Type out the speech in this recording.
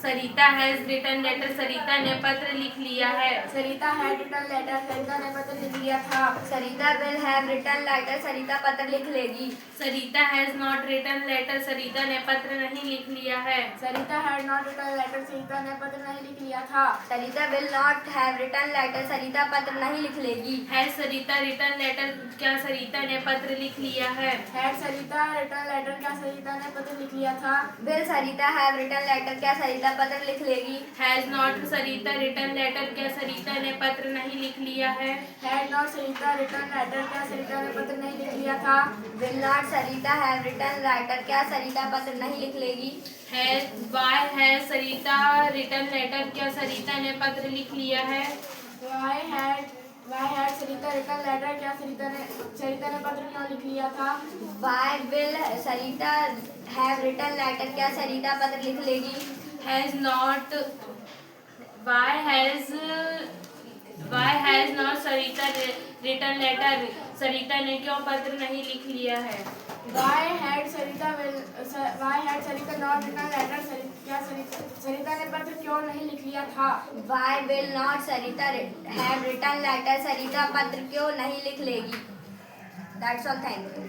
Sarita has written letter, Sarita ने पत्र लिख लिया है। Sarita had written letter, Sarita ने पत्र लिख लिया था। Sarita will have written letter, Sarita पत्र लिख लेगी। Sarita has not written letter, Sarita ने पत्र नहीं लिख लिया है। Sarita had not written letter, Sarita ने पत्र नहीं लिख लिया था। Sarita will not have written letter, Sarita पत्र नहीं लिख लेगी। हैज सरिता रिटन लेटर, क्या सरिता ने पत्र लिख लिया है। हैड सरिता रिटन लेटर, क्या सरिता ने पत्र लिख लिया था। Will Sarita have written letter, क्या सरिता पत्र लिख लेगी। Has not Sarita written letter, क्या सरिता ने पत्र नहीं लिख लिया है। Had not Sarita written letter, क्या सरिता ने पत्र नहीं लिख लिया था। Will not Sarita have written letter, क्या सरिता पत्र नहीं लिख लेगी। Why has Sarita written letter, क्या सरिता ने पत्र लिख लिया है। Why had Sarita written letter, क्या सरिता ने पत्र क्यों लिख लिया था। Why will Sarita have written letter, क्या सरिता पत्र लिख लेगी। Has not why has not Sarita written letter, Sarita ने क्यों पत्र नहीं लिख लिया है। Why had Sarita not written letter, क्या सरिता ने पत्र क्यों नहीं लिख लिया था। Why will not Sarita have written letter, Sarita पत्र क्यों नहीं लिख लेगी। That's all, thank you.